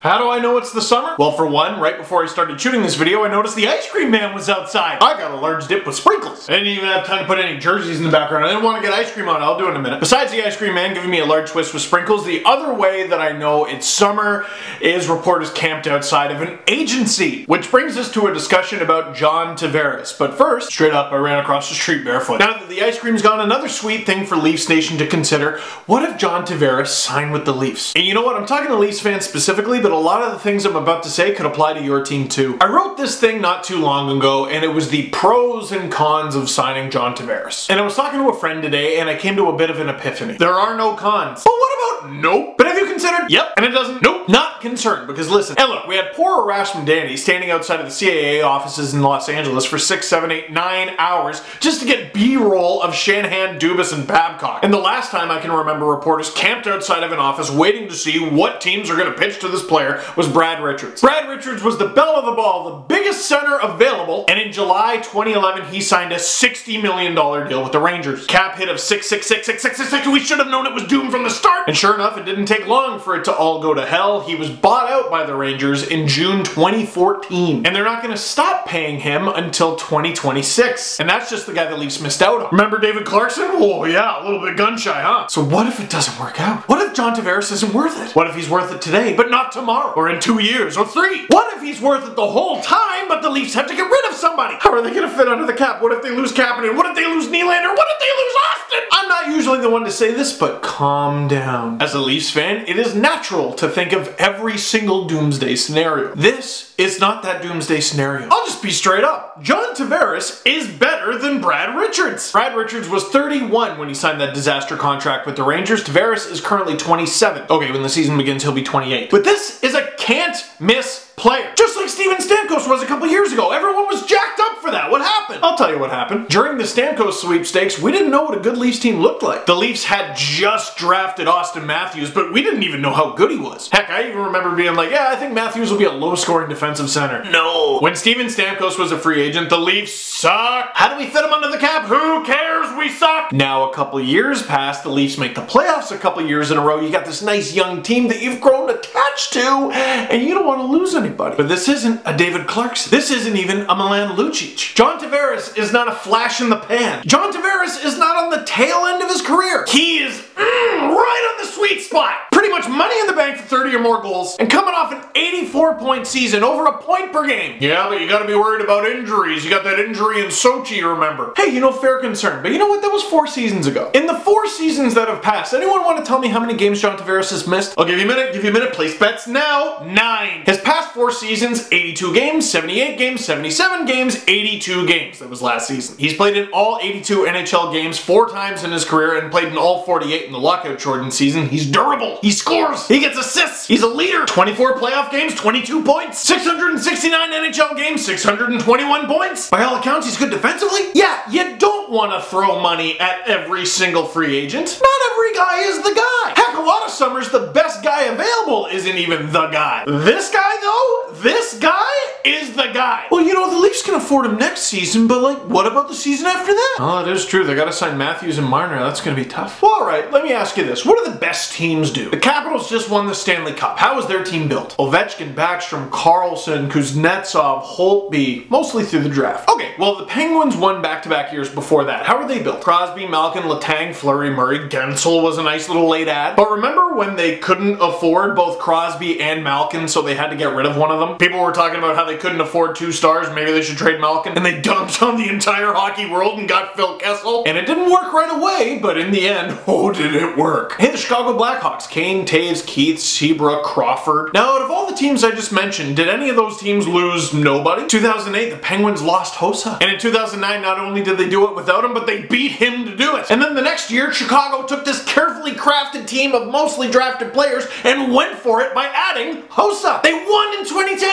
How do I know it's the summer? Well, for one, right before I started shooting this video, I noticed the ice cream man was outside. I got a large dip with sprinkles. I didn't even have time to put any jerseys in the background. I didn't want to get ice cream on it. I'll do it in a minute. Besides the ice cream man giving me a large twist with sprinkles, the other way that I know it's summer is reporters camped outside of an agency. Which brings us to a discussion about John Tavares. But first, straight up, I ran across the street barefoot. Now that the ice cream's gone, another sweet thing for Leafs Nation to consider: what if John Tavares signed with the Leafs? And you know what? I'm talking to Leafs fans specifically, but a lot of the things I'm about to say could apply to your team too. I wrote this thing not too long ago, and it was the pros and cons of signing John Tavares. And I was talking to a friend today, and I came to a bit of an epiphany. There are no cons. But what about nope? But have you considered yep, and it doesn't? Nope. Not concerned, because listen, and look, we had poor Erasmus Danny standing outside of the CAA offices in Los Angeles for 6, 7, 8, 9 hours just to get B-roll of Shanahan, Dubas, and Babcock. And the last time I can remember reporters camped outside of an office waiting to see what teams are going to pitch to this player was Brad Richards. Brad Richards was the belle of the ball, the biggest center available, and in July 2011 he signed a $60 million deal with the Rangers. Cap hit of 6666666. We should have known it was doomed from the start. And sure enough, it didn't take long for it to all go to hell. He was bought out by the Rangers in June 2014. And they're not going to stop paying him until 2026. And that's just the guy the Leafs missed out on. Remember David Clarkson? Oh yeah, a little bit gun shy, huh? So what if it doesn't work out? What if John Tavares isn't worth it? What if he's worth it today, but not tomorrow? Or in 2 years, or 3? What if he's worth it the whole time, but the Leafs have to get rid of somebody? How are they going to fit under the cap? What if they lose Kapanen? What if they lose Nylander? What if they lose Auston? I'm not usually the one to say this, but calm down. As a Leafs fan, it is natural to think of every single doomsday scenario. This is not that doomsday scenario. I'll just be straight up. John Tavares is better than Brad Richards. Brad Richards was 31 when he signed that disaster contract with the Rangers. Tavares is currently 27. Okay, when the season begins, he'll be 28. But this is a can't-miss player. Just like Steven Stamkos was a couple years ago. Everyone was jacked up for that. What happened? I'll tell you what happened. During the Stamkos sweepstakes, we didn't know what a good Leafs team looked like. The Leafs had just drafted Auston Matthews, but we didn't even know how good he was. Heck, I even remember being like, yeah, I think Matthews will be a low-scoring defensive center. No. When Steven Stamkos was a free agent, the Leafs sucked. How do we fit him under the cap? Who cares? We suck. Now a couple years pass, the Leafs make the playoffs a couple years in a row. You got this nice young team that you've grown attached to, and you don't want to lose anybody. But this isn't a David Clarkson. This isn't even a Milan Lucic. John Tavares is not a flash in the pan. John Tavares is not on the tail end of his career. He is right on the sweet spot. Pretty much money in the bank for 30 or more goals, and coming off an 84-point season, over a point per game. Yeah, but you gotta be worried about injuries. You got that injury in Sochi, remember. Hey, you know, fair concern, but you know what? That was 4 seasons ago. In the 4 seasons that have passed, anyone want to tell me how many games John Tavares has missed? I'll give you a minute, place bets now. 9. His past 4 seasons, 82 games, 78 games, 77 games, 82 games. That was last season. He's played in all 82 NHL games 4 times in his career and played in all 48 in the lockout-shortened season. He's durable. He scores. He gets assists. He's a leader. 24 playoff games, 22 points. 669 NHL games, 621 points. By all accounts, he's good defensively. Yeah, you don't want to throw money at every single free agent. Not every guy is the guy. Heck, a lot of summers, the best guy available isn't even the guy. This guy, though, this guy is the guy. Well, you know, the Leafs can afford him next season, but like, what about the season after that? Oh, it is true. They gotta sign Matthews and Marner. That's gonna be tough. Well, alright, let me ask you this. What do the best teams do? The Capitals just won the Stanley Cup. How is their team built? Ovechkin, Backstrom, Karlsson, Kuznetsov, Holtby, mostly through the draft. Okay, well, the Penguins won back-to-back years before that. How are they built? Crosby, Malkin, Letang, Fleury, Murray, Gensel was a nice little late ad. But remember when they couldn't afford both Crosby and Malkin, so they had to get rid of one of them? People were talking about how they couldn't afford 2 stars, maybe they should trade Malkin, and they dumped on the entire hockey world and got Phil Kessel. And it didn't work right away, but in the end, oh, did it work. Hey, the Chicago Blackhawks, Kane, Taves, Keith, Seabrook, Crawford. Now, out of all the teams I just mentioned, did any of those teams lose nobody? 2008, the Penguins lost Hossa. And in 2009, not only did they do it without him, but they beat him to do it. And then the next year, Chicago took this carefully crafted team of mostly drafted players and went for it by adding Hossa. They won in 2010,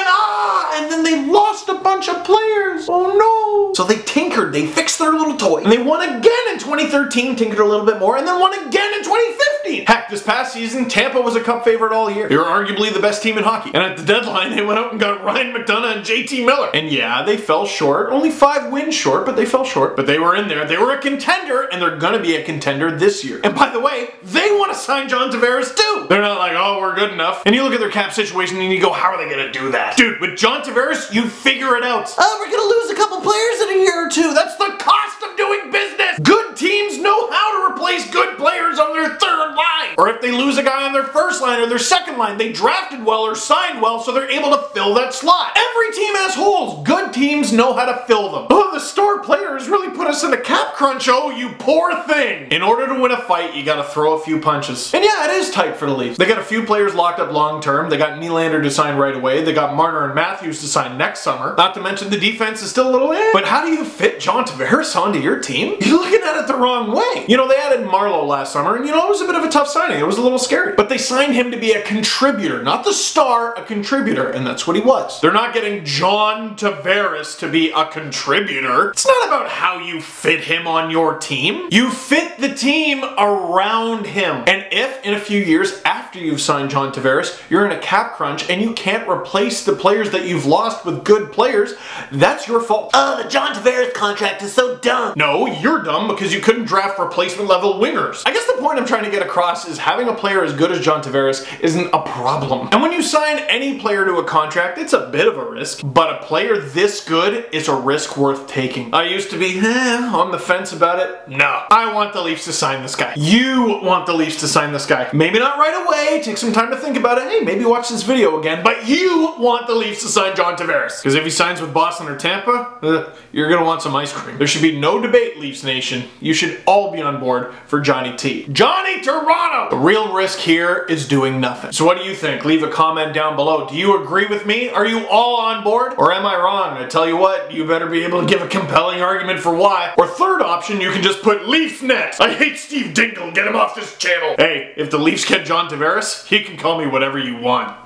and then they lost a bunch of players. Oh no. So they tinkered, they fixed their little toy, and they won again in 2013, tinkered a little bit more, and then won again in 2015. 15th. Heck, this past season, Tampa was a cup favorite all year. They were arguably the best team in hockey. And at the deadline, they went out and got Ryan McDonough and JT Miller. And yeah, they fell short. Only 5 wins short, but they fell short. But they were in there. They were a contender, and they're gonna be a contender this year. And by the way, they want to sign John Tavares too. They're not like, oh, we're good enough. And you look at their cap situation and you go, how are they gonna do that? Dude, with John Tavares, you figure it out. Oh, we're gonna lose a couple players in a year or two. That's the cost of doing business. Good teams know how to replace good players on their third line. Or if they lose a guy on their first line or their second line, they drafted well or signed well, so they're able to fill that slot. Every team has holes. Good teams know how to fill them. Oh, the star players really put us in a cap crunch. Oh, you poor thing. In order to win a fight, you gotta throw a few punches. And yeah, it is tight for the Leafs. They got a few players locked up long term. They got Nylander to sign right away. They got Marner and Matthews to sign next summer. Not to mention the defense is still a little eh. But how do you fit John Tavares onto your team? You're looking at it the wrong way. You know, they added Marlowe last summer, and you know, it was a bit of a tough signing. It was a little scary. But they signed him to be a contributor, not the star, a contributor, and that's what he was. They're not getting John Tavares to be a contributor. It's not about how you fit him on your team. You fit the team around him. And if in a few years after you've signed John Tavares, you're in a cap crunch and you can't replace the players that you've lost with good players, that's your fault. Oh, the John Tavares contract is so dumb. No, you're dumb because you couldn't draft replacement level wingers. I guess the point I'm trying to get across is having a player as good as John Tavares isn't a problem. And when you sign any player to a contract, it's a bit of a risk, but a player this good is a risk worth taking. I used to be on the fence about it. No, I want the Leafs to sign this guy. You want the Leafs to sign this guy. Maybe not right away, take some time to think about it. Hey, maybe watch this video again, but you want the Leafs to sign John Tavares. Because if he signs with Boston or Tampa, you're gonna want some ice cream. There should be no debate, Leafs Nation. You should all be on board for Johnny T. Johnny Toronto! The real risk here is doing nothing. So what do you think? Leave a comment down below. Do you agree with me? Are you all on board? Or am I wrong? I tell you what, you better be able to give a compelling argument for why. Or third option, you can just put Leafs next. I hate Steve Dangle. Get him off this channel. Hey, if the Leafs get John Tavares, you can call me whatever you want.